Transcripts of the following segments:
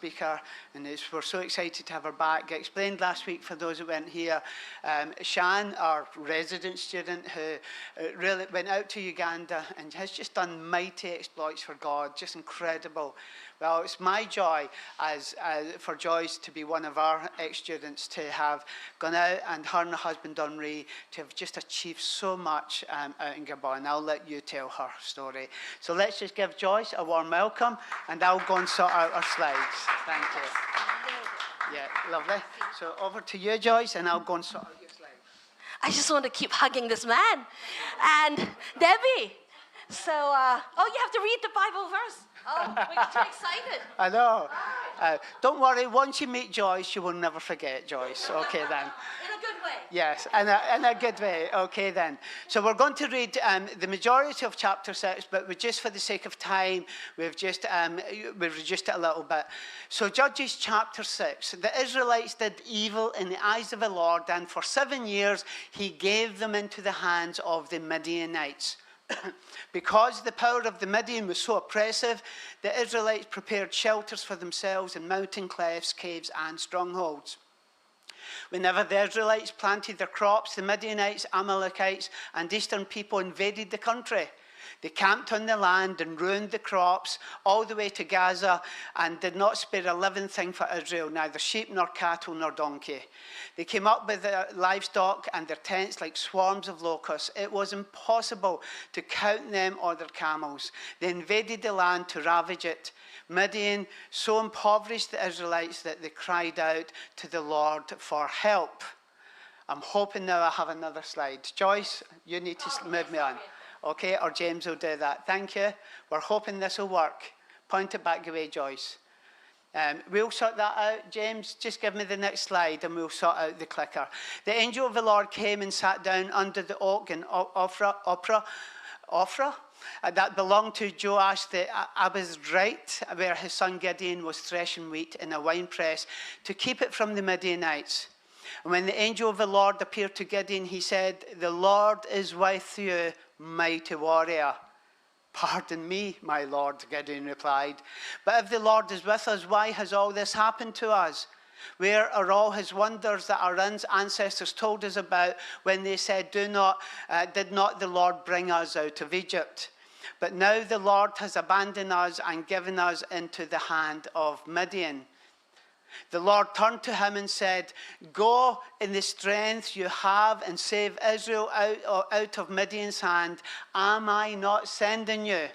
speaker, and we're so excited to have her back. I explained last week for those that weren't here, Shan, our resident student, who really went out to Uganda and has just done mighty exploits for God, just incredible. Well, it's my joy for Joyce to be one of our ex-students, to have gone out, and her and her husband Donry to have just achieved so much out in Gabon. I'll let you tell her story. So let's just give Joyce a warm welcome, and I'll go and sort out our slides. Thank you. Yeah, lovely. So over to you, Joyce, and I'll go and sort out your slides. I just want to keep hugging this man. And Debbie, so, you have to read the Bible verse. Oh, we got too excited. I know. Don't worry, once you meet Joyce, you will never forget Joyce. Okay, then. In a good way. Yes, in a good way. Okay, then. So we're going to read the majority of chapter 6, but just for the sake of time, we've reduced it a little bit. So Judges chapter 6. The Israelites did evil in the eyes of the Lord, and for 7 years he gave them into the hands of the Midianites. Because the power of the Midian was so oppressive, the Israelites prepared shelters for themselves in mountain clefts, caves, and strongholds. Whenever the Israelites planted their crops, the Midianites, Amalekites, and eastern people invaded the country. They camped on the land and ruined the crops all the way to Gaza, and did not spare a living thing for Israel, neither sheep nor cattle nor donkey. They came up with their livestock and their tents like swarms of locusts. It was impossible to count them or their camels. They invaded the land to ravage it. Midian so impoverished the Israelites that they cried out to the Lord for help. I'm hoping now I have another slide. Joyce, you need to move me on. Okay, or James will do that. Thank you. We're hoping this will work. Point it back away, Joyce. We'll sort that out. James, just give me the next slide and we'll sort out the clicker. The angel of the Lord came and sat down under the oak in Ophrah, that belonged to Joash the Abizrite, where his son Gideon was threshing wheat in a winepress to keep it from the Midianites. And when the angel of the Lord appeared to Gideon, he said, "The Lord is with you, mighty warrior." "Pardon me, my Lord," Gideon replied. "But if the Lord is with us, why has all this happened to us? Where are all his wonders that our ancestors told us about when they said, did not the Lord bring us out of Egypt? But now the Lord has abandoned us and given us into the hand of Midian." The Lord turned to him and said, "Go in the strength you have and save Israel out of Midian's hand. Am I not sending you?"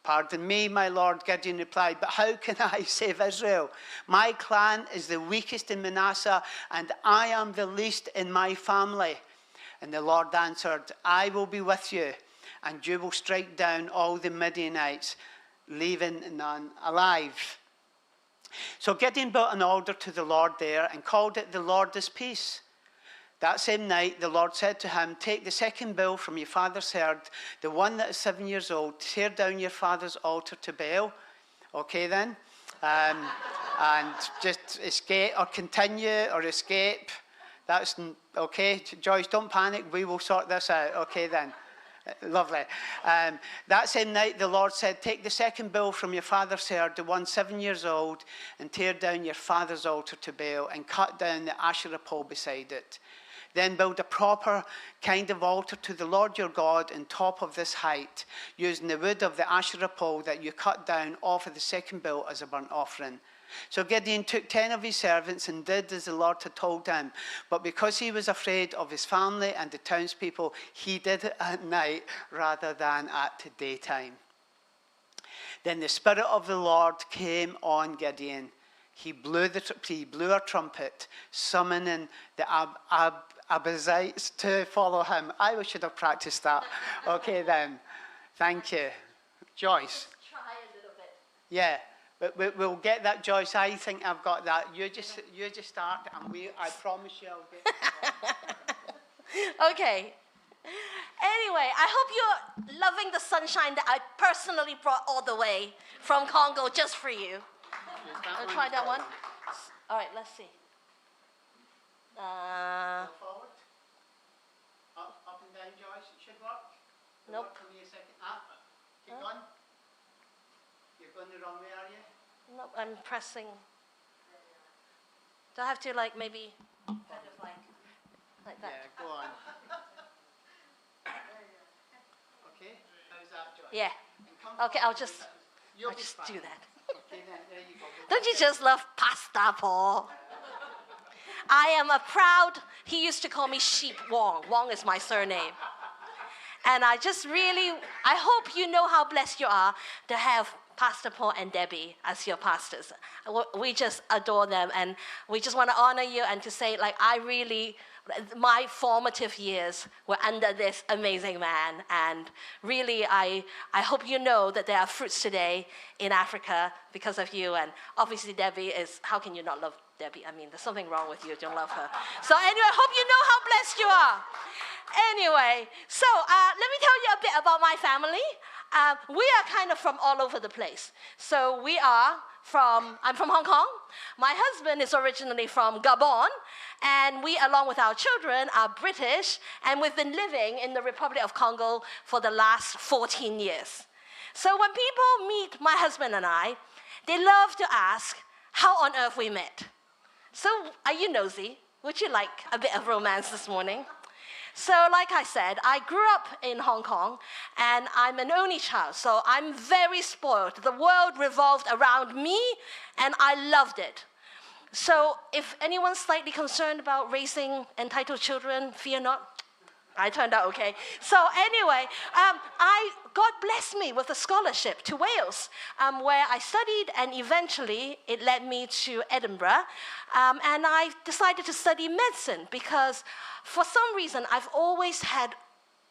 "Pardon me, my Lord," Gideon replied, "but how can I save Israel? My clan is the weakest in Manasseh, and I am the least in my family." And the Lord answered, "I will be with you, and you will strike down all the Midianites, leaving none alive." So Gideon built an altar to the Lord there and called it "The Lord is Peace." That same night, the Lord said to him, "Take the second bull from your father's herd, the one that is 7 years old, tear down your father's altar to Baal." Okay then. And just escape or continue or escape. That's okay. Joyce, don't panic. We will sort this out. Okay then. Lovely. That same night, the Lord said, "Take the second bull from your father's herd, the one 7 years old, and tear down your father's altar to Baal and cut down the Asherah pole beside it. Then build a proper kind of altar to the Lord your God on top of this height, using the wood of the Asherah pole that you cut down off of the second bull as a burnt offering." So Gideon took 10 of his servants and did as the Lord had told him. But because he was afraid of his family and the townspeople, he did it at night rather than at daytime. Then the Spirit of the Lord came on Gideon. He blew a trumpet, summoning the Abizites to follow him. I should have practiced that. Okay then. Thank you. Joyce. Try a little bit. Yeah. We'll get that, Joyce. I think I've got that. You just start, and I promise you I'll get it. Okay. Anyway, I hope you're loving the sunshine that I personally brought all the way from Congo just for you. I'll try that one. All right, let's see. Go forward. Up and down, Joyce. It should work. Nope. Work for me a second. Keep going. You're going the wrong way, are you? Nope, I'm pressing. Do I have to like maybe kind of like that? Yeah, go on. Okay, how's that, Joyce? Yeah. Okay, I'll just do that. Okay, then, there you go. Don't you just love pasta, Paul? I am a proud, he used to call me Sheep Wong. Wong is my surname. And I hope you know how blessed you are to have Pastor Paul and Debbie as your pastors. We just adore them, and we just want to honor you and to say, like, my formative years were under this amazing man. And really, I hope you know that there are fruits today in Africa because of you. And obviously, Debbie how can you not love Debbie? I mean, there's something wrong with you if you don't love her. So anyway, I hope you know how blessed you are. Anyway, so let me tell you a bit about my family. We are kind of from all over the place. So I'm from Hong Kong. My husband is originally from Gabon, and we, along with our children, are British, and we've been living in the Republic of Congo for the last 14 years. So when people meet my husband and I, they love to ask how on earth we met. So are you nosy? Would you like a bit of romance this morning? So like I said, I grew up in Hong Kong, and I'm an only child, so I'm very spoiled. The world revolved around me, and I loved it. So if anyone's slightly concerned about raising entitled children, fear not. I turned out okay. So anyway, God blessed me with a scholarship to Wales, where I studied, and eventually it led me to Edinburgh. And I decided to study medicine because for some reason I've always had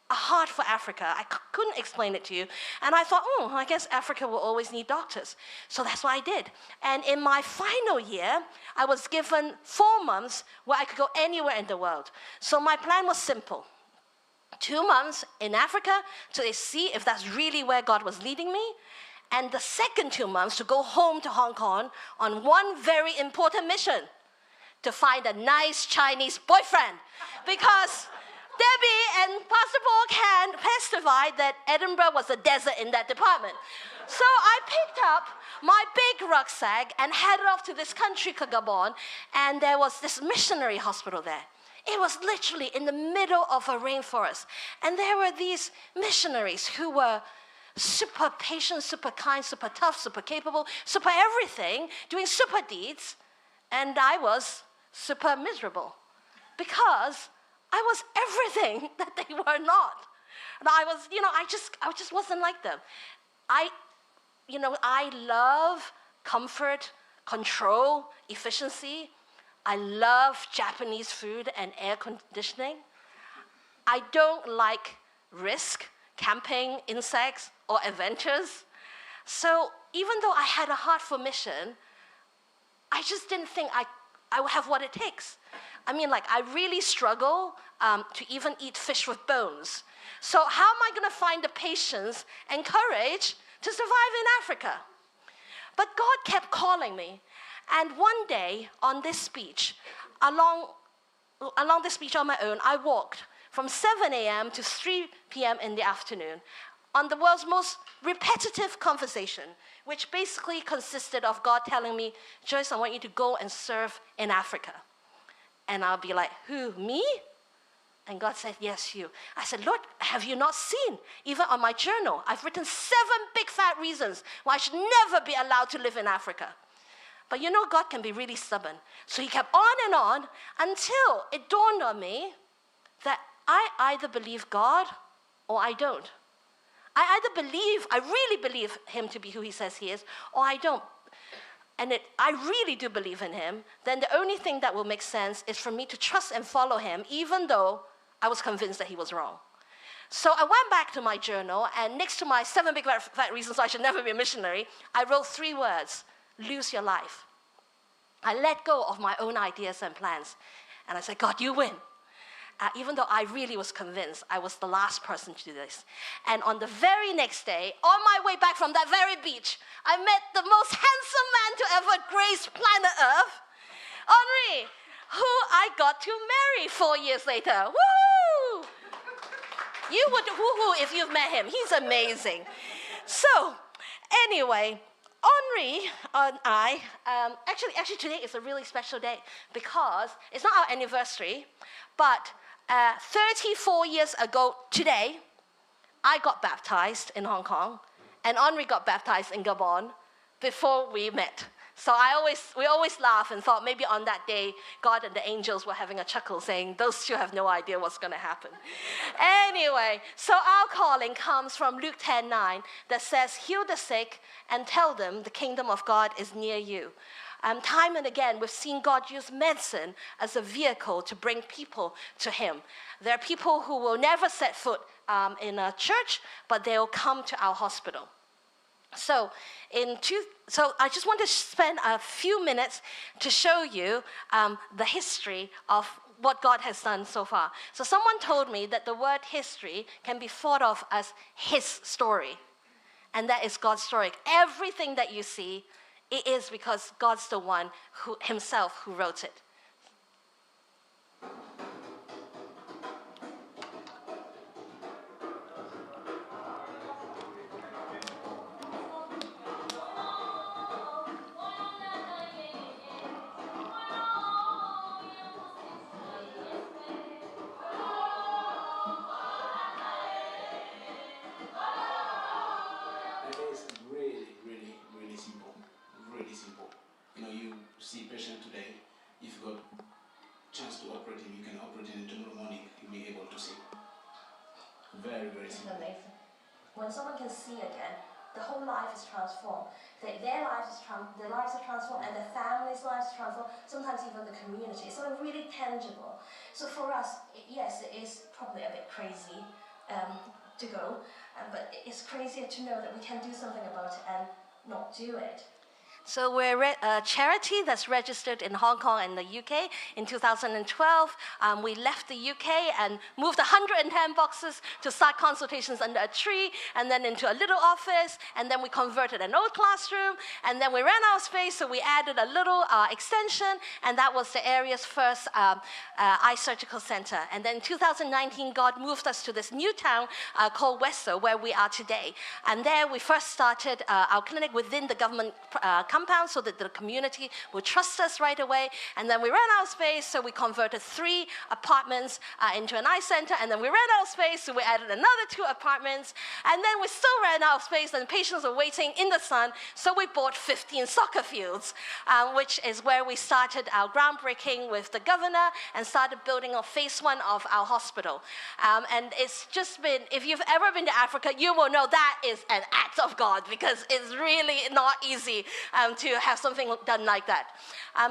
a heart for Africa. I couldn't explain it to you. And I thought, I guess Africa will always need doctors. So that's what I did. And in my final year, I was given 4 months where I could go anywhere in the world. So my plan was simple. 2 months in Africa to see if that's really where God was leading me. And the second 2 months to go home to Hong Kong on one very important mission, to find a nice Chinese boyfriend. Because Debbie and Pastor Paul can testify that Edinburgh was a desert in that department. So I picked up my big rucksack and headed off to this country called Gabon, and there was this missionary hospital there. It was literally in the middle of a rainforest. And there were these missionaries who were super patient, super kind, super tough, super capable, super everything, doing super deeds. And I was super miserable because I was everything that they were not. And I was, I just wasn't like them. I love comfort, control, efficiency. I love Japanese food and air conditioning. I don't like risk, camping, insects, or adventures. So even though I had a heart for mission, I just didn't think I would have what it takes. I mean, I really struggle to even eat fish with bones. So how am I going to find the patience and courage to survive in Africa? But God kept calling me. And one day on this beach, along this beach on my own, I walked from 7 a.m. to 3 p.m. in the afternoon on the world's most repetitive conversation, which basically consisted of God telling me, Joyce, I want you to go and serve in Africa. And I'll be like, who, me? And God said, yes, you. I said, Lord, have you not seen? Even on my journal, I've written 7 big fat reasons why I should never be allowed to live in Africa. But God can be really stubborn. So he kept on and on until it dawned on me that I either believe God or I don't. I really believe him to be who he says he is, or I don't. And I really do believe in him, then the only thing that will make sense is for me to trust and follow him, even though I was convinced that he was wrong. So I went back to my journal, and next to my 7 big fat reasons I should never be a missionary, I wrote 3 words: lose your life. I let go of my own ideas and plans. And I said, God, you win. Even though I really was convinced I was the last person to do this. And on the very next day, on my way back from that very beach, I met the most handsome man to ever grace planet Earth, Henri, who I got to marry 4 years later. Woo! You would woo-hoo if you've met him. He's amazing. So, anyway, Henri and I, actually today is a really special day because it's not our anniversary, but 34 years ago today, I got baptized in Hong Kong, and Henri got baptized in Gabon before we met. So we always laugh and thought maybe on that day, God and the angels were having a chuckle saying, those two have no idea what's going to happen. Anyway, so our calling comes from Luke 10:9 that says, heal the sick and tell them the kingdom of God is near you. Time and again, we've seen God use medicine as a vehicle to bring people to him. There are people who will never set foot in a church, but they'll come to our hospital. So I just want to spend a few minutes to show you the history of what God has done so far. So someone told me that the word history can be thought of as his story. And that is God's story. Everything that you see, it is because God's the one himself who wrote it. See patient today, if you got chance to operate him, you can operate him tomorrow morning, you'll be able to see. Very, very simple. Amazing. When someone can see again, the whole life is transformed. Their lives are transformed, and their families' lives are transformed, sometimes even the community. It's something really tangible. So for us, yes, it is probably a bit crazy to go, but it's crazier to know that we can do something about it and not do it. So we're a charity that's registered in Hong Kong and the UK. In 2012, we left the UK and moved 110 boxes to start consultations under a tree, and then into a little office, and then we converted an old classroom, and then we ran out of space, so we added a little extension, and that was the area's first eye surgical center. And then in 2019, God moved us to this new town called Wesso, where we are today. And there we first started our clinic within the government compound so that the community would trust us right away. And then we ran out of space, so we converted 3 apartments into an eye center. And then we ran out of space, so we added another 2 apartments. And then we still ran out of space, and patients were waiting in the sun. So we bought 15 soccer fields, which is where we started our groundbreaking with the governor and started building on phase 1 of our hospital. And it's just been, if you've ever been to Africa, you will know that is an act of God, because it's really not easy to have something done like that.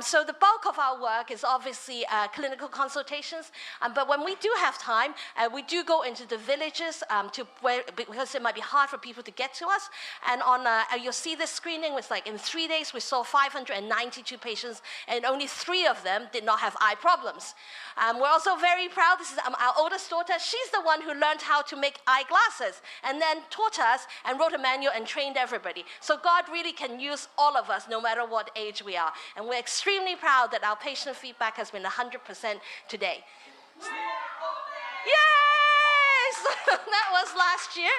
So the bulk of our work is obviously clinical consultations, but when we do have time, we do go into the villages because it might be hard for people to get to us. And you'll see this screening was like in 3 days we saw 592 patients, and only 3 of them did not have eye problems. We're also very proud. This is our oldest daughter. She's the one who learned how to make eyeglasses, and then taught us and wrote a manual and trained everybody. So God really can use all of us, no matter what age we are. And we're extremely proud that our patient feedback has been 100% today. Yes! That was last year.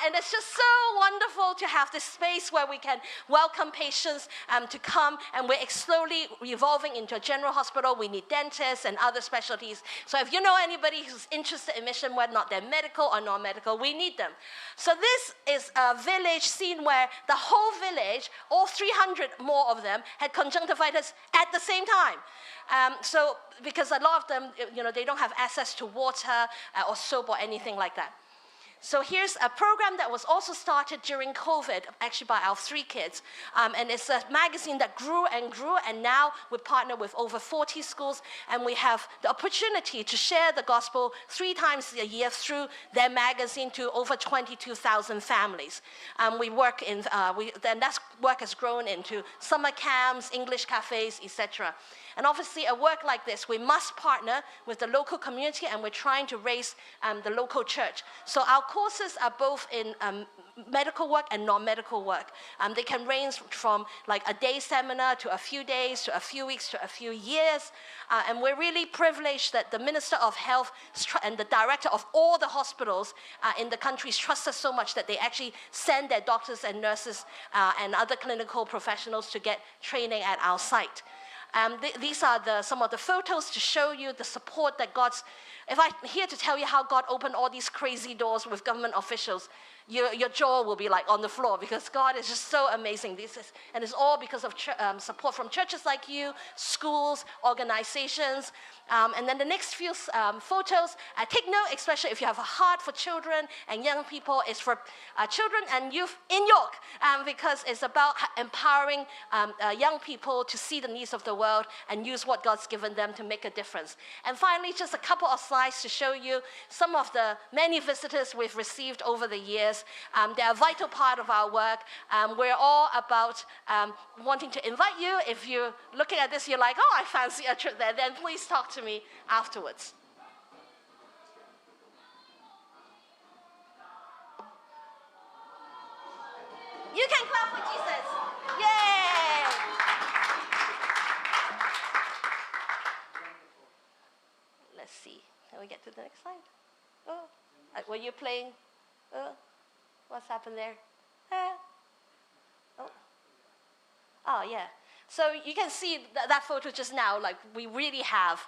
And it's just so wonderful to have this space where we can welcome patients to come. And we're slowly evolving into a general hospital. We need dentists and other specialties. So if you know anybody who's interested in mission, whether or not they're medical or non-medical, we need them. So this is a village scene where the whole village, all 300 more of them, had conjunctivitis at the same time. So because a lot of them, they don't have access to water or soap or anything like that. So here's a program that was also started during COVID, actually by our 3 kids. And it's a magazine that grew, and now we partner with over 40 schools, and we have the opportunity to share the gospel 3 times a year through their magazine to over 22,000 families. We work in, then that work has grown into summer camps, English cafes, etc. And obviously, a work like this, we must partner with the local community, and we're trying to raise the local church. So our courses are both in medical work and non-medical work. They can range from like a day seminar to a few days, to a few weeks, to a few years. And we're really privileged that the Minister of Health and the director of all the hospitals in the countries trust us so much that they actually send their doctors and nurses and other clinical professionals to get training at our site. These are some of the photos to show you the support that God's... If I'm here to tell you how God opened all these crazy doors with government officials, your jaw will be like on the floor, because God is just so amazing. And it's all because of support from churches like you, schools, organizations. And then the next few photos, take note, especially if you have a heart for children and young people, it's for children and youth in York, because it's about empowering young people to see the needs of the world and use what God's given them to make a difference. And finally, just a couple of slides to show you some of the many visitors we've received over the years. They're a vital part of our work. We're all about wanting to invite you. If you're looking at this, you're like, oh, I fancy a trip there, then please talk to me afterwards. You can clap for Jesus. Yay! Let's see. Can we get to the next slide? Oh, were you playing? What's happened there? Oh, yeah. So you can see that photo just now, like we really have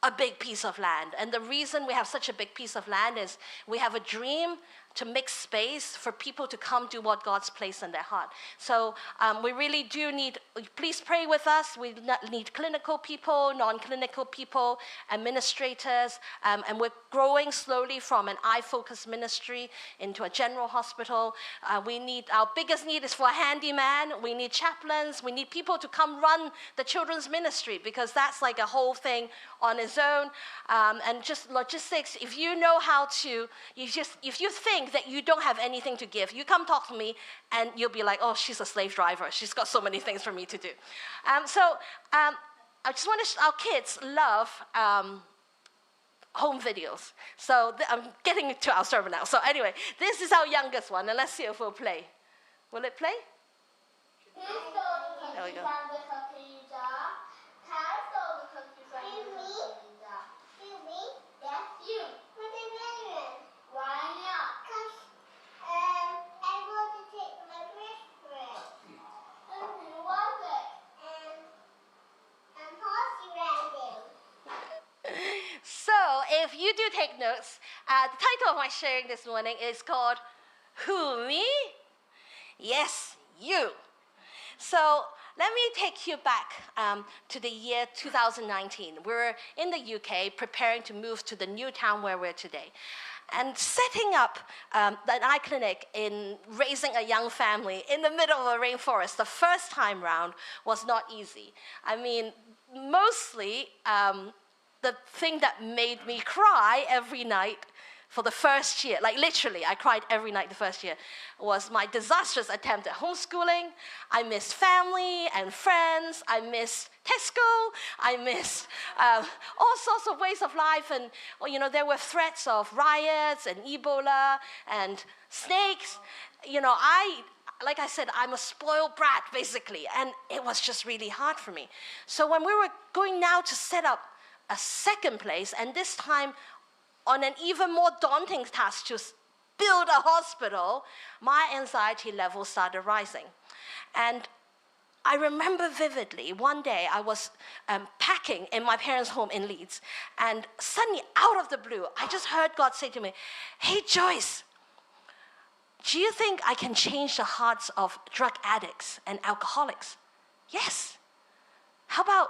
a big piece of land. And the reason we have such a big piece of land is we have a dream to make space for people to come do what God's placed in their heart. So we really do need, please pray with us. We need clinical people, non-clinical people, administrators, and we're growing slowly from an eye-focused ministry into a general hospital. Our biggest need is for a handyman. We need chaplains. We need people to come run the children's ministry, because that's like a whole thing on its own. And just logistics, if you know how to, if you think that you don't have anything to give, you come talk to me and you'll be like, oh, she's a slave driver. She's got so many things for me to do. I just want to, our kids love home videos. So I'm getting to our sermon now. So anyway, this is our youngest one, and let's see if we'll play. Will it play? There we go. So if you do take notes, the title of my sharing this morning is called Who, Me? Yes, you. So let me take you back to the year 2019. We're in the UK preparing to move to the new town where we're today. And setting up an eye clinic in raising a young family in the middle of a rainforest the first time round was not easy. I mean, mostly the thing that made me cry every night for the first year, like literally, I cried every night the first year, was my disastrous attempt at homeschooling. I missed family and friends. I missed Tesco. I missed all sorts of ways of life. And, there were threats of riots and Ebola and snakes. Like I said, I'm a spoiled brat, basically. And it was just really hard for me. So when we were going now to set up a second place, and this time on an even more daunting task to build a hospital, my anxiety level started rising. And I remember vividly, one day I was packing in my parents' home in Leeds, and suddenly, out of the blue, I just heard God say to me, hey, Joyce, do you think I can change the hearts of drug addicts and alcoholics? Yes. How about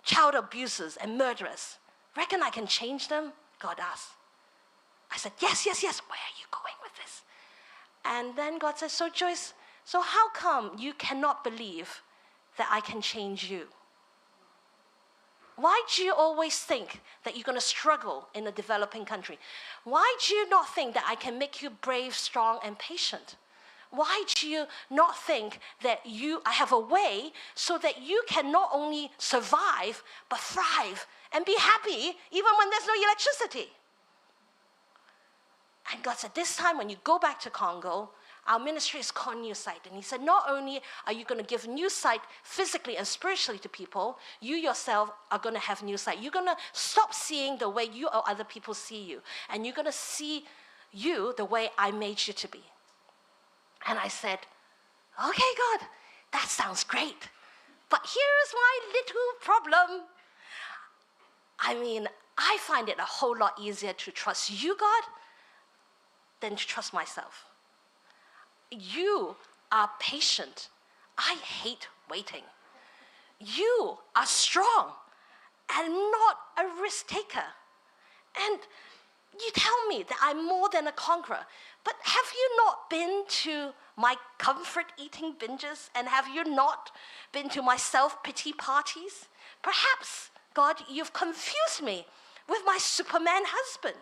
child abusers and murderers? Reckon I can change them? God asked. I said, yes. Where are you going with this? And then God said, so Joyce, so how come you cannot believe that I can change you? Why do you always think that you're going to struggle in a developing country? Why do you not think that I can make you brave, strong, and patient? Why do you not think that I have a way so that you can not only survive, but thrive and be happy even when there's no electricity? And God said, this time when you go back to Congo, our ministry is called New Sight. And he said, not only are you going to give new sight physically and spiritually to people, you yourself are going to have new sight. You're going to stop seeing the way you or other people see you. And you're going to see you the way I made you to be. And I said, okay, God, that sounds great. But here's my little problem. I mean, I find it a whole lot easier to trust you, God, than to trust myself. You are patient. I hate waiting. You are strong and not a risk taker. And you tell me that I'm more than a conqueror. But have you not been to my comfort eating binges? And have you not been to my self-pity parties? Perhaps, God, you've confused me with my Superman husband.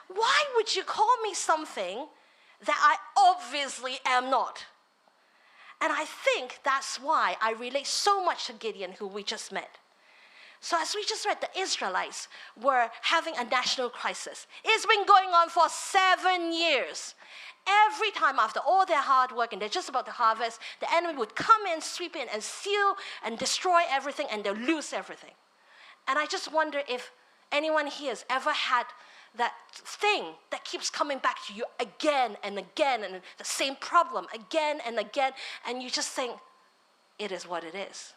Why would you call me something that I obviously am not? And I think that's why I relate so much to Gideon, who we just met. So as we just read, the Israelites were having a national crisis. It's been going on for 7 years. Every time after all their hard work and they're just about to harvest, the enemy would come in, sweep in, and steal and destroy everything, and they'll lose everything. And I just wonder if anyone here has ever had that thing that keeps coming back to you again and again, and the same problem again and again, and you just think, it is what it is.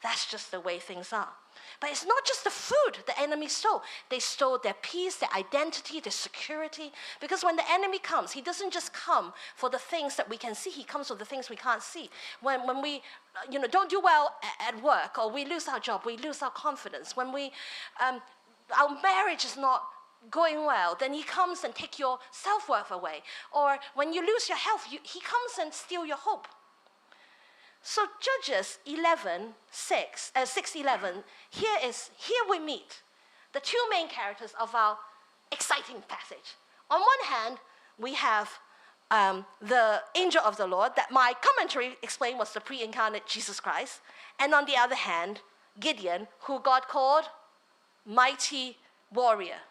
That's just the way things are. But it's not just the food the enemy stole. They stole their peace, their identity, their security. Because when the enemy comes, he doesn't just come for the things that we can see. He comes for the things we can't see. When we don't do well at work, or we lose our job, we lose our confidence. When our marriage is not going well, then he comes and take your self-worth away. Or when you lose your health, he comes and steal your hope. So Judges 6:11, here we meet the two main characters of our exciting passage. On one hand, we have the angel of the Lord that my commentary explained was the pre-incarnate Jesus Christ. And on the other hand, Gideon, who God called mighty warrior.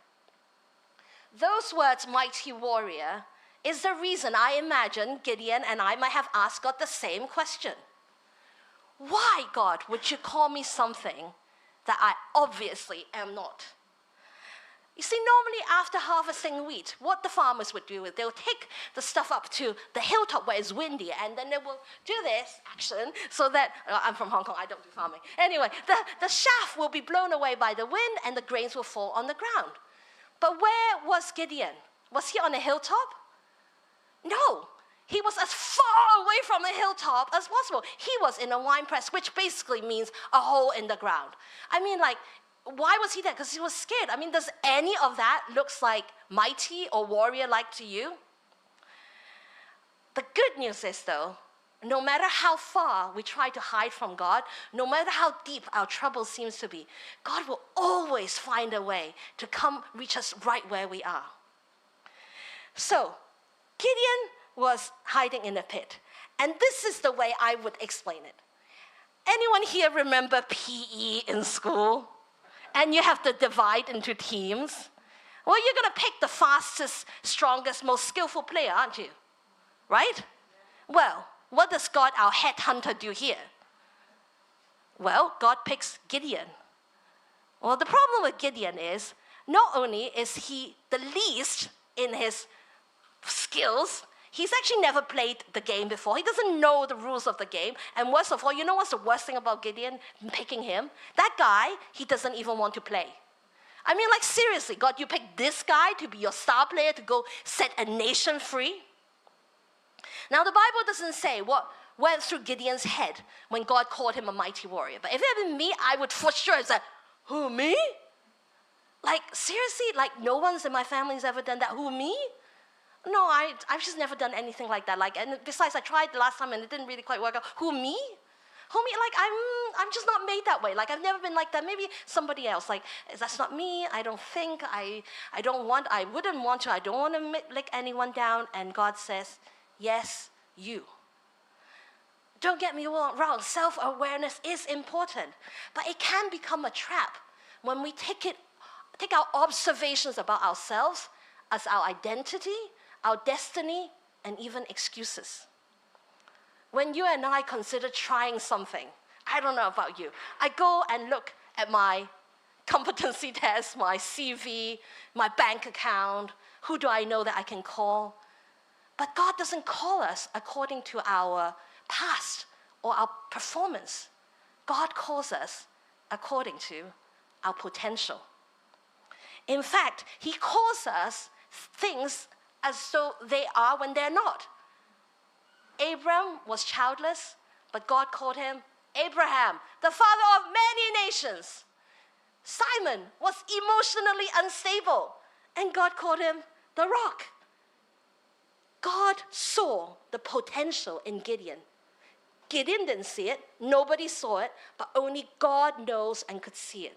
Those words, mighty warrior, is the reason I imagine Gideon and I might have asked God the same question. Why, God, would you call me something that I obviously am not? You see, normally after harvesting wheat, what the farmers would do is they'll take the stuff up to the hilltop where it's windy, and then they will do this action so that, I'm from Hong Kong, I don't do farming. Anyway, the chaff will be blown away by the wind and the grains will fall on the ground. But where was Gideon? Was he on a hilltop? No. He was as far away from the hilltop as possible. He was in a wine press, which basically means a hole in the ground. I mean, why was he there? Because he was scared. I mean, does any of that looks like mighty or warrior-like to you? The good news is, though, no matter how far we try to hide from God, no matter how deep our trouble seems to be, God will always find a way to come reach us right where we are. So, Gideon was hiding in a pit. And this is the way I would explain it. Anyone here remember PE in school? And you have to divide into teams? Well, you're going to pick the fastest, strongest, most skillful player, aren't you? Right? Well, what does God, our headhunter, do here? Well, God picks Gideon. Well, the problem with Gideon is, not only is he the least in his skills, he's actually never played the game before. He doesn't know the rules of the game. And worst of all, you know what's the worst thing about Gideon picking him? That guy, he doesn't even want to play. I mean, seriously, God, you picked this guy to be your star player to go set a nation free? Now, the Bible doesn't say what went through Gideon's head when God called him a mighty warrior. But if it had been me, I would for sure say, who, me? Seriously? No one's in my family's ever done that. Who, me? No, I've just never done anything like that. And besides, I tried the last time and it didn't really quite work out. Who, me? Who, me? I'm just not made that way. I've never been like that. Maybe somebody else. That's not me. I don't think. I wouldn't want to. I don't want to lick anyone down. And God says, yes, you. Don't get me wrong. Self-awareness is important. But it can become a trap when we take our observations about ourselves as our identity, our destiny, and even excuses. When you and I consider trying something, I don't know about you, I go and look at my competency test, my CV, my bank account, who do I know that I can call? But God doesn't call us according to our past or our performance. God calls us according to our potential. In fact, he calls us things as though they are when they're not. Abram was childless, but God called him Abraham, the father of many nations. Simon was emotionally unstable, and God called him the rock. God saw the potential in Gideon. Gideon didn't see it, nobody saw it, but only God knows and could see it.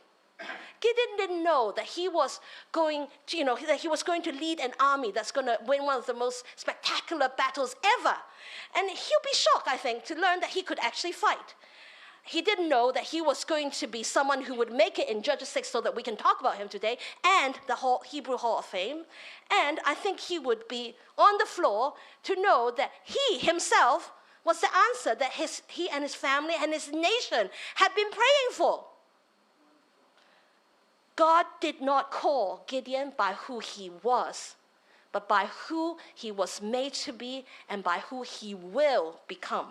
Gideon didn't know that he was going to lead an army that's going to win one of the most spectacular battles ever. And he'll be shocked, I think, to learn that he could actually fight. He didn't know that he was going to be someone who would make it in Judges 6 so that we can talk about him today, and the whole Hebrew Hall of Fame. And I think he would be on the floor to know that he himself was the answer that he and his family and his nation had been praying for. God did not call Gideon by who he was, but by who he was made to be and by who he will become.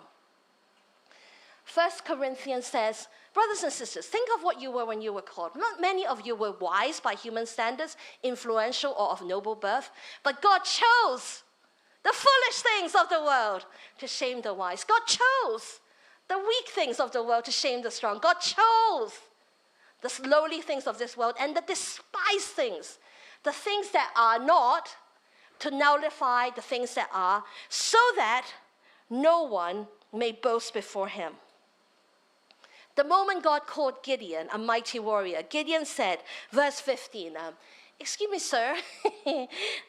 1 Corinthians says, brothers and sisters, think of what you were when you were called. Not many of you were wise by human standards, influential, or of noble birth, but God chose the foolish things of the world to shame the wise. God chose the weak things of the world to shame the strong. God chose the lowly things of this world and the despised things, the things that are not, to nullify the things that are, so that no one may boast before him. The moment God called Gideon a mighty warrior, Gideon said, verse 15, excuse me, sir,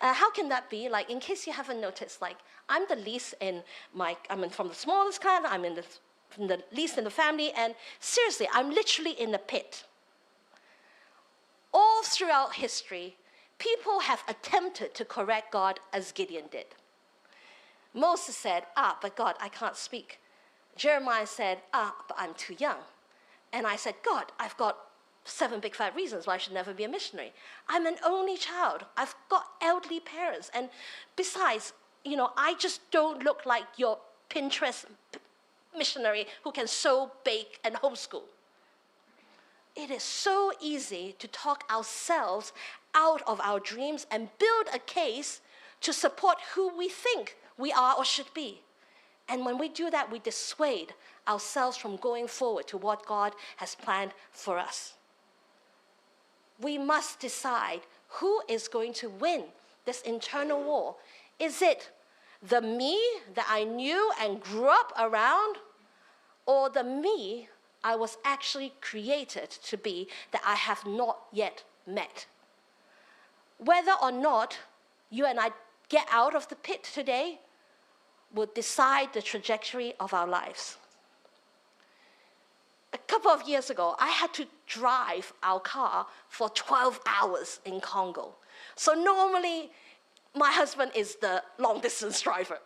how can that be? Like, in case you haven't noticed, like, I'm the least from the smallest clan, I'm the least in the family, and seriously, I'm literally in the pit. All throughout history, people have attempted to correct God as Gideon did. Moses said, but God, I can't speak. Jeremiah said, but I'm too young. And I said, God, I've got 7 big fat reasons why I should never be a missionary. I'm an only child. I've got elderly parents. And besides, I just don't look like your Pinterest missionary who can sew, bake, and homeschool. It is so easy to talk ourselves out of our dreams and build a case to support who we think we are or should be. And when we do that, we dissuade ourselves from going forward to what God has planned for us. We must decide who is going to win this internal war. Is it the me that I knew and grew up around, or the me I was actually created to be that I have not yet met? Whether or not you and I get out of the pit today will decide the trajectory of our lives. A couple of years ago, I had to drive our car for 12 hours in Congo. So normally, my husband is the long-distance driver.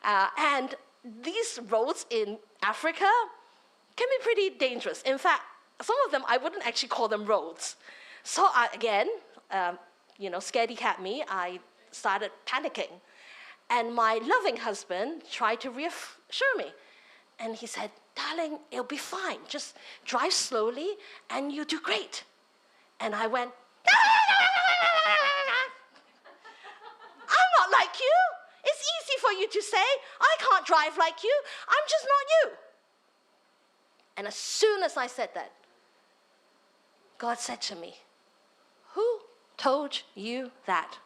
And these roads in Africa can be pretty dangerous. In fact, some of them, I wouldn't actually call them roads. So scaredy cat me, I started panicking. And my loving husband tried to reassure me. And he said, darling, it'll be fine. Just drive slowly and you'll do great. And I went, I'm not like you. It's easy for you to say, I can't drive like you. I'm just not you. And as soon as I said that, God said to me, who told you that?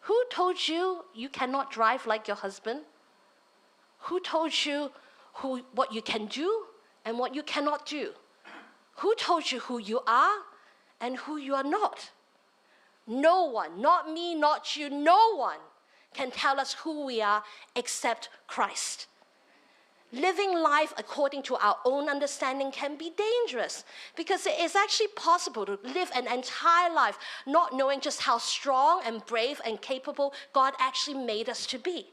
Who told you you cannot drive like your husband? Who told you what you can do and what you cannot do? Who told you who you are and who you are not? No one, not me, not you, no one can tell us who we are except Christ. living life according to our own understanding can be dangerous, because it is actually possible to live an entire life not knowing just how strong and brave and capable God actually made us to be.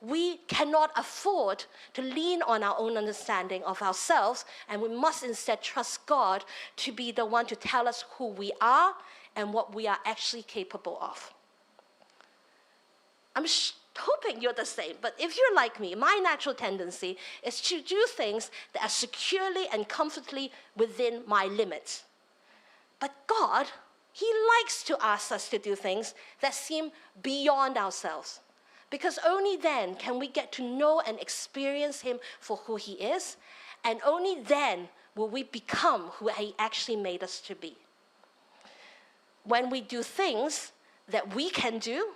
We cannot afford to lean on our own understanding of ourselves, and we must instead trust God to be the one to tell us who we are and what we are actually capable of. I'm hoping you're the same, but if you're like me, my natural tendency is to do things that are securely and comfortably within my limits. But God, He likes to ask us to do things that seem beyond ourselves, because only then can we get to know and experience Him for who He is, and only then will we become who He actually made us to be. When we do things that we can do,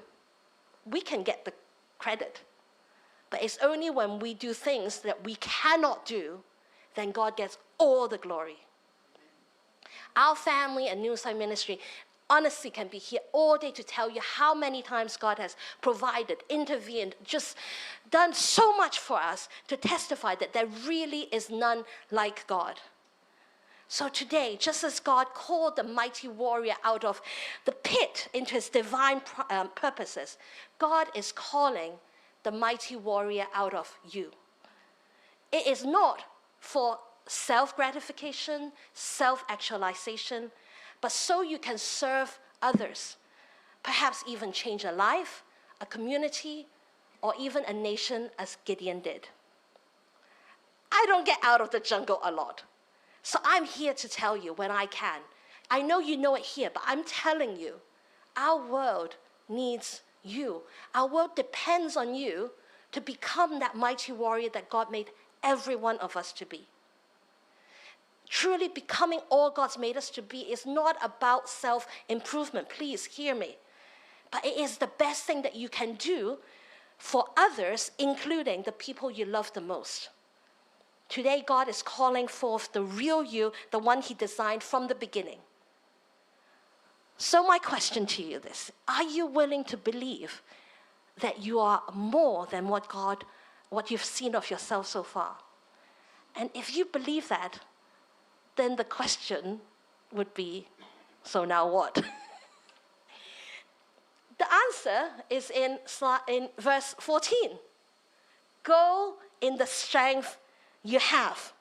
we can get the credit. But it's only when we do things that we cannot do, then God gets all the glory. Our family and New Side Ministry honestly can be here all day to tell you how many times God has provided, intervened, just done so much for us, to testify that there really is none like God. So today, just as God called the mighty warrior out of the pit into His divine purposes, God is calling the mighty warrior out of you. It is not for self-gratification, self-actualization, but so you can serve others, perhaps even change a life, a community, or even a nation, as Gideon did. I don't get out of the jungle a lot, so I'm here to tell you when I can. I know you know it here, but I'm telling you, our world needs you. Our world depends on you to become that mighty warrior that God made every one of us to be. Truly becoming all God's made us to be is not about self-improvement. Please hear me. But it is the best thing that you can do for others, including the people you love the most. Today, God is calling forth the real you, the one He designed from the beginning. So my question to you is this: are you willing to believe that you are more than what you've seen of yourself so far? And if you believe that, then the question would be, so now what? The answer is in verse 14. Go in the strength you have.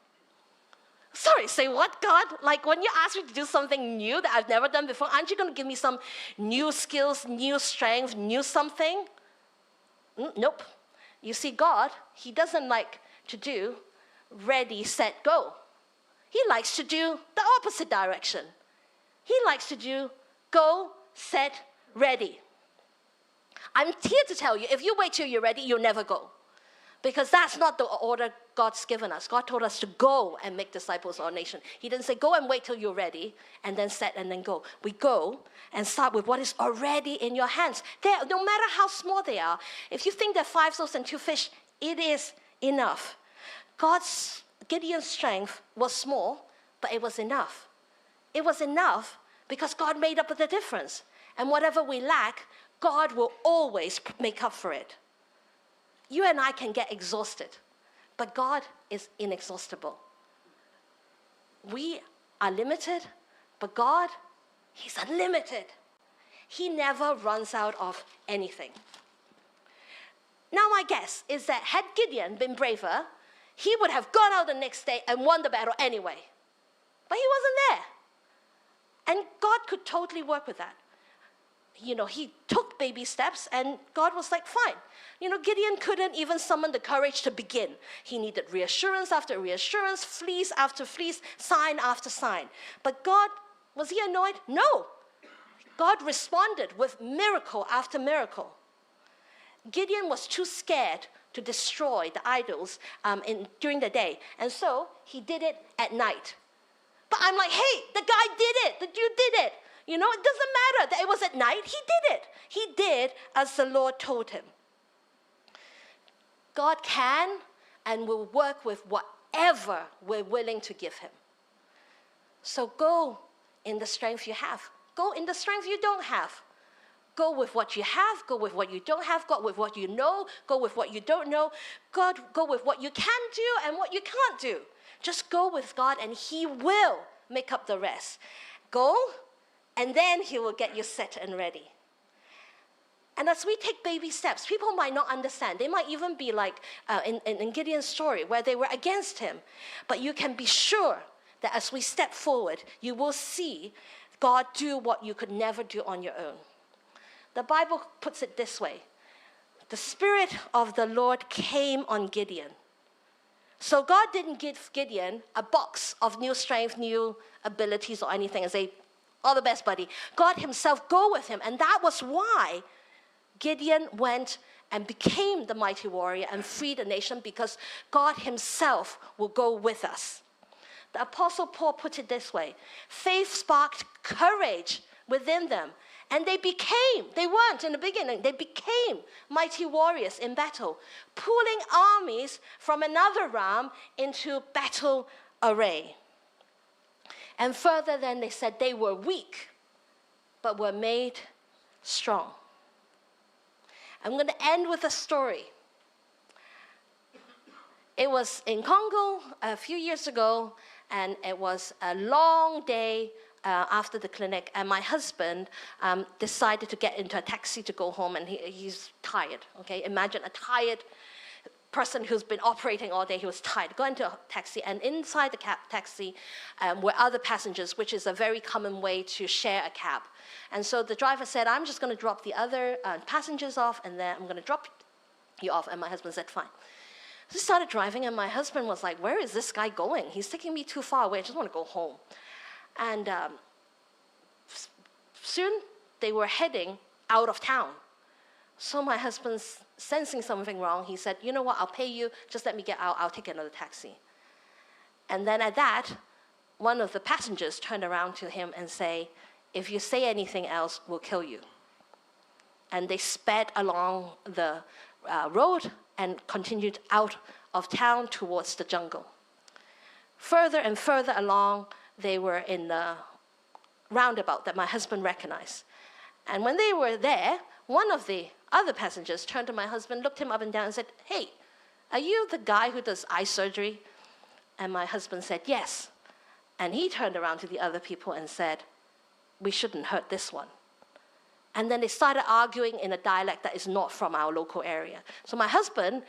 Sorry, say what, God? Like when you ask me to do something new that I've never done before, aren't you going to give me some new skills, new strength, new something? Nope. You see, God, He doesn't like to do ready, set, go. He likes to do the opposite direction. He likes to do go, set, ready. I'm here to tell you, if you wait till you're ready, you'll never go. Because that's not the order God's given us. God told us to go and make disciples of our nation. He didn't say go and wait till you're ready and then set and then go. We go and start with what is already in your hands. No matter how small they are, if you think they're 5 loaves and 2 fish, it is enough. Gideon's strength was small, but it was enough. It was enough because God made up the difference. And whatever we lack, God will always make up for it. You and I can get exhausted, but God is inexhaustible. We are limited, but God, He's unlimited. He never runs out of anything. Now my guess is that had Gideon been braver, he would have gone out the next day and won the battle anyway. But he wasn't there. And God could totally work with that. He took baby steps, and God was like, fine. Gideon couldn't even summon the courage to begin. He needed reassurance after reassurance, fleece after fleece, sign after sign. But God, was He annoyed? No. God responded with miracle after miracle. Gideon was too scared to destroy the idols during the day, and so he did it at night. But I'm like, hey, the guy did it. The dude did it. It doesn't matter that it was at night. He did it. He did as the Lord told him. God can and will work with whatever we're willing to give Him. So go in the strength you have. Go in the strength you don't have. Go with what you have, go with what you don't have, go with what you know, go with what you don't know. God, go with what you can do and what you can't do. Just go with God and he will make up the rest. Go, and then he will get you set and ready. And as we take baby steps, people might not understand. They might even be like in Gideon's story, where they were against him. But you can be sure that as we step forward, you will see God do what you could never do on your own. The Bible puts it this way. The Spirit of the Lord came on Gideon. So God didn't give Gideon a box of new strength, new abilities or anything and say, all the best, buddy. God himself go with him. And that was why Gideon went and became the mighty warrior and freed the nation, because God himself will go with us. The Apostle Paul put it this way. Faith sparked courage within them. And they weren't in the beginning, they became mighty warriors in battle, pulling armies from another realm into battle array. And further then they said they were weak, but were made strong. I'm going to end with a story. It was in Congo a few years ago, and it was a long day after the clinic, and my husband decided to get into a taxi to go home, and he's tired, okay? Imagine a tired person who's been operating all day. He was tired. Go into a taxi, and inside the taxi were other passengers, which is a very common way to share a cab. And so the driver said, I'm just going to drop the other passengers off, and then I'm going to drop you off. And my husband said, fine. So he started driving, and my husband was like, where is this guy going? He's taking me too far away. I just want to go home. And soon they were heading out of town. So my husband's sensing something wrong. He said, you know what, I'll pay you. Just let me get out. I'll take another taxi. And then at that, one of the passengers turned around to him and say, if you say anything else, we'll kill you. And they sped along the road and continued out of town towards the jungle. Further and further along, they were in the roundabout that my husband recognized. And when they were there, one of the other passengers turned to my husband, looked him up and down and said, hey, are you the guy who does eye surgery? And my husband said, yes. And he turned around to the other people and said, we shouldn't hurt this one. And then they started arguing in a dialect that is not from our local area. So my husband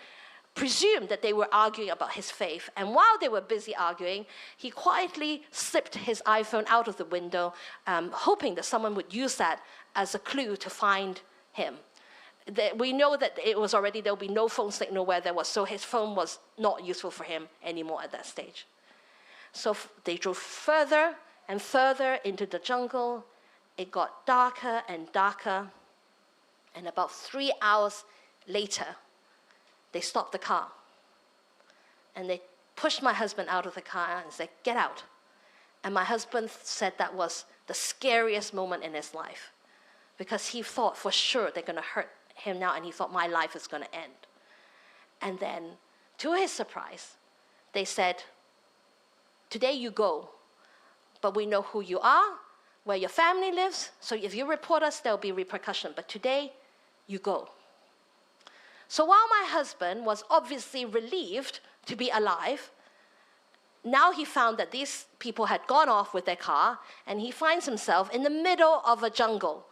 presumed that they were arguing about his faith. And while they were busy arguing, he quietly slipped his iPhone out of the window, hoping that someone would use that as a clue to find him. We know that it was already, there would be no phone signal where there was, so his phone was not useful for him anymore at that stage. So they drove further and further into the jungle. It got darker and darker. And about 3 hours later, they stopped the car. And they pushed my husband out of the car and said, get out. And my husband said that was the scariest moment in his life, because he thought for sure they're going to hurt him now, and he thought my life is going to end. And then, to his surprise, they said, today you go, but we know who you are, where your family lives, so if you report us, there'll be repercussion, but today you go. So while my husband was obviously relieved to be alive, now he found that these people had gone off with their car, and he finds himself in the middle of a jungle.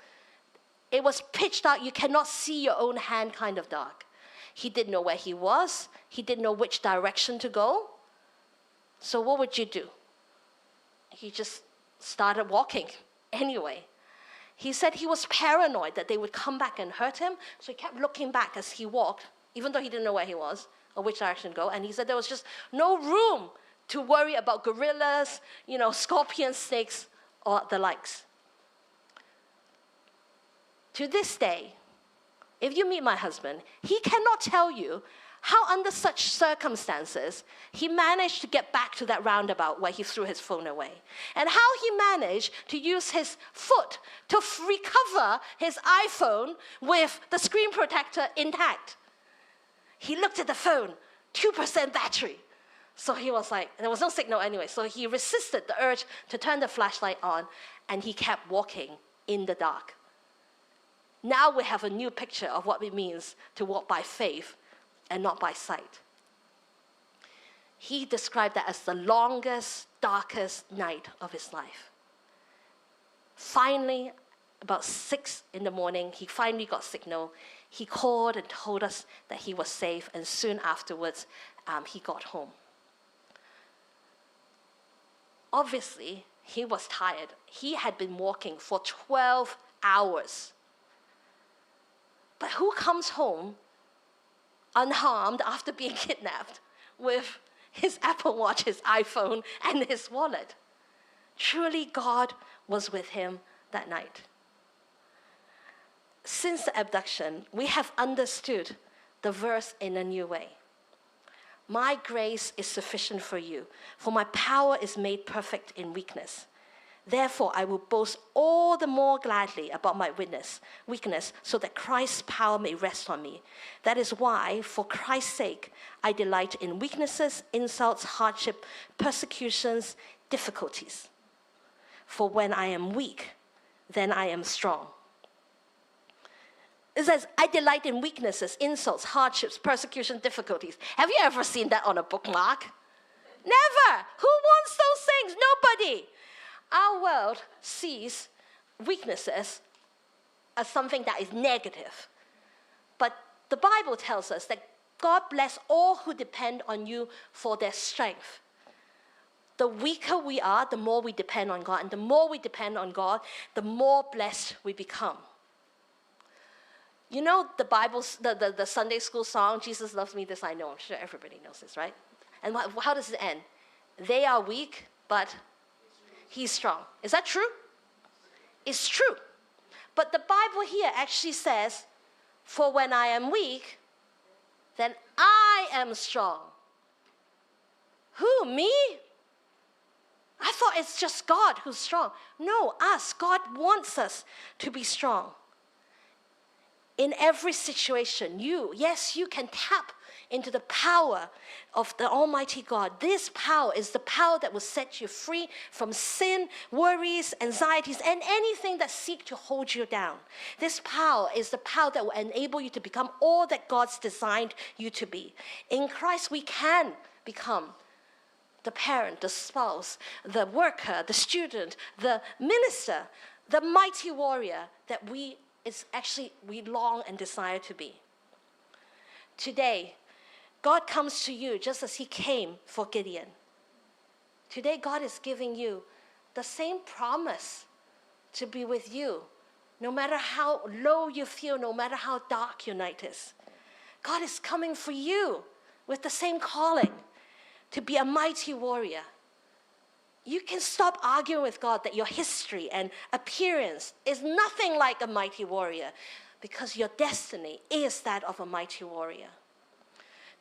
It was pitch dark. You cannot see your own hand kind of dark. He didn't know where he was. He didn't know which direction to go. So what would you do? He just started walking anyway. He said he was paranoid that they would come back and hurt him, so he kept looking back as he walked, even though he didn't know where he was or which direction to go. And he said there was just no room to worry about gorillas, scorpions, snakes, or the likes. To this day, if you meet my husband, he cannot tell you how under such circumstances he managed to get back to that roundabout where he threw his phone away, and how he managed to use his foot to recover his iPhone with the screen protector intact. He looked at the phone, 2% battery. So he was like, there was no signal anyway, so he resisted the urge to turn the flashlight on, and he kept walking in the dark. Now we have a new picture of what it means to walk by faith and not by sight. He described that as the longest, darkest night of his life. Finally, about 6 in the morning, he finally got signal. He called and told us that he was safe, and soon afterwards, he got home. Obviously, he was tired. He had been walking for 12 hours. But who comes home unharmed after being kidnapped with his Apple Watch, his iPhone, and his wallet? Truly, God was with him that night. Since the abduction, we have understood the verse in a new way. My grace is sufficient for you, for my power is made perfect in weakness. Therefore, I will boast all the more gladly about my weakness, so that Christ's power may rest on me. That is why, for Christ's sake, I delight in weaknesses, insults, hardship, persecutions, difficulties. For when I am weak, then I am strong. It says, I delight in weaknesses, insults, hardships, persecution, difficulties. Have you ever seen that on a bookmark? Never. Who wants those things? Nobody. Our world sees weaknesses as something that is negative. But the Bible tells us that God bless all who depend on you for their strength. The weaker we are, the more we depend on God. And the more we depend on God, the more blessed we become. You know the Bible's, the Sunday school song, Jesus Loves Me, This I Know. I'm sure everybody knows this, right? And how does it end? They are weak, but He's strong. Is that true? It's true. But the Bible here actually says, for when I am weak, then I am strong. Who, me? I thought it's just God who's strong. No, us. God wants us to be strong. In every situation, you can tap into the power of the Almighty God. This power is the power that will set you free from sin, worries, anxieties, and anything that seek to hold you down. This power is the power that will enable you to become all that God's designed you to be. In Christ, we can become the parent, the spouse, the worker, the student, the minister, the mighty warrior that we long and desire to be. Today, God comes to you just as He came for Gideon. Today, God is giving you the same promise to be with you, no matter how low you feel, no matter how dark your night is. God is coming for you with the same calling to be a mighty warrior. You can stop arguing with God that your history and appearance is nothing like a mighty warrior, because your destiny is that of a mighty warrior.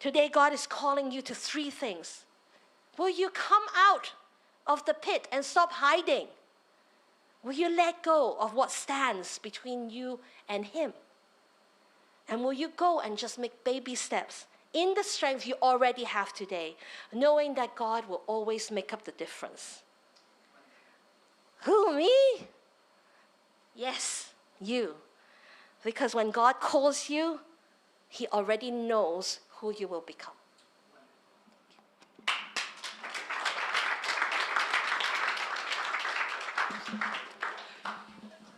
Today, God is calling you to 3 things. Will you come out of the pit and stop hiding? Will you let go of what stands between you and Him? And will you go and just make baby steps in the strength you already have today, knowing that God will always make up the difference? Who, me? Yes, you. Because when God calls you, He already knows who you will become.